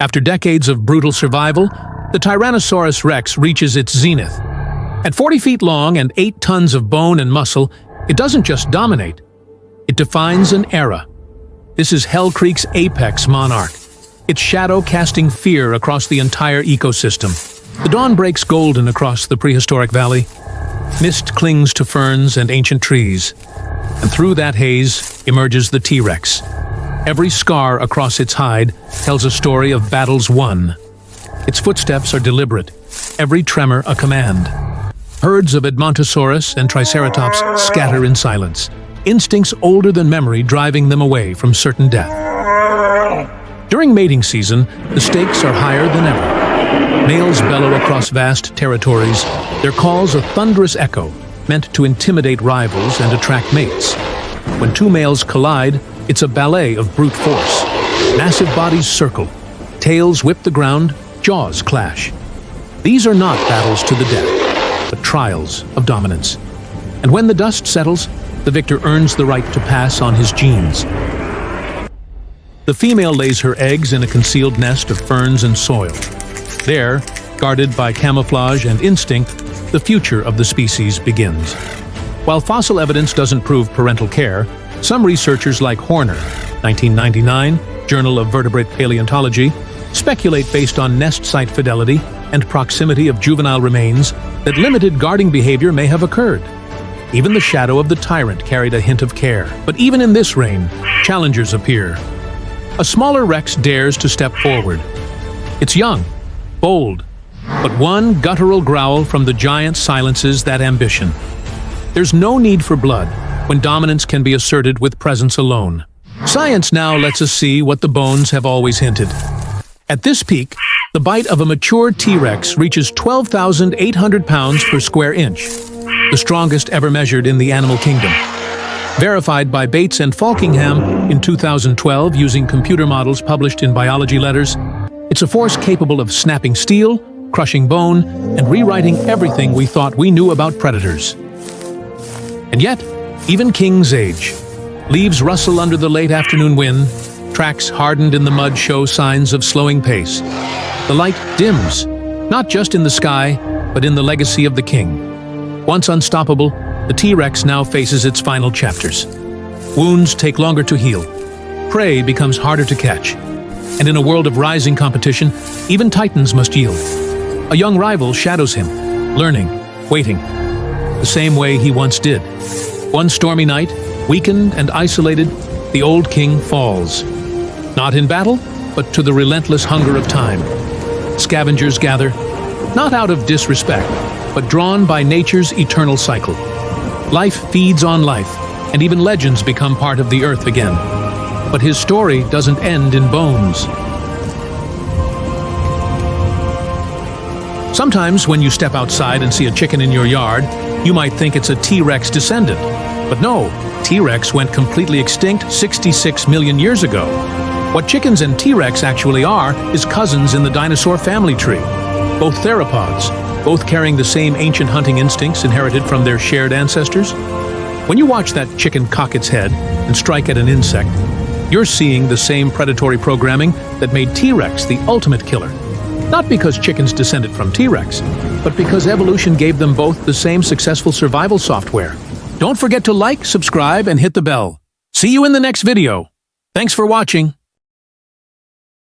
After decades of brutal survival, the Tyrannosaurus rex reaches its zenith. At 40 feet long and 8 tons of bone and muscle, it doesn't just dominate. It defines an era. This is Hell Creek's apex monarch, its shadow casting fear across the entire ecosystem. The dawn breaks golden across the prehistoric valley. Mist clings to ferns and ancient trees. And through that haze emerges the T-Rex. Every scar across its hide tells a story of battles won. Its footsteps are deliberate, every tremor a command. Herds of Edmontosaurus and Triceratops scatter in silence, instincts older than memory driving them away from certain death. During mating season, the stakes are higher than ever. Males bellow across vast territories, their calls a thunderous echo, meant to intimidate rivals and attract mates. When two males collide, it's a ballet of brute force. Massive bodies circle, tails whip the ground, jaws clash. These are not battles to the death, but trials of dominance. And when the dust settles, the victor earns the right to pass on his genes. The female lays her eggs in a concealed nest of ferns and soil. There, guarded by camouflage and instinct, the future of the species begins. While fossil evidence doesn't prove parental care, some researchers like Horner, 1999, Journal of Vertebrate Paleontology, speculate based on nest site fidelity and proximity of juvenile remains that limited guarding behavior may have occurred. Even the shadow of the tyrant carried a hint of care. But even in this reign, challengers appear. A smaller Rex dares to step forward. It's young, bold, but one guttural growl from the giant silences that ambition. There's no need for blood when dominance can be asserted with presence alone. Science now lets us see what the bones have always hinted. At this peak, the bite of a mature T-Rex reaches 12,800 pounds per square inch, the strongest ever measured in the animal kingdom. Verified by Bates and Falkingham in 2012 using computer models published in Biology Letters, it's a force capable of snapping steel, crushing bone, and rewriting everything we thought we knew about predators. And yet, even King's age. Leaves rustle under the late afternoon wind, tracks hardened in the mud show signs of slowing pace. The light dims, not just in the sky, but in the legacy of the king. Once unstoppable, the T-Rex now faces its final chapters. Wounds take longer to heal. Prey becomes harder to catch. And in a world of rising competition, even titans must yield. A young rival shadows him, learning, waiting, the same way he once did. One stormy night, weakened and isolated, the old king falls. Not in battle, but to the relentless hunger of time. Scavengers gather, not out of disrespect, but drawn by nature's eternal cycle. Life feeds on life, and even legends become part of the earth again. But his story doesn't end in bones. Sometimes when you step outside and see a chicken in your yard, you might think it's a T-Rex descendant. But no, T-Rex went completely extinct 66 million years ago. What chickens and T-Rex actually are is cousins in the dinosaur family tree. Both theropods, both carrying the same ancient hunting instincts inherited from their shared ancestors. When you watch that chicken cock its head and strike at an insect, you're seeing the same predatory programming that made T-Rex the ultimate killer. Not because chickens descended from T-Rex, but because evolution gave them both the same successful survival software. Don't forget to like, subscribe, and hit the bell. See you in the next video. Thanks for watching.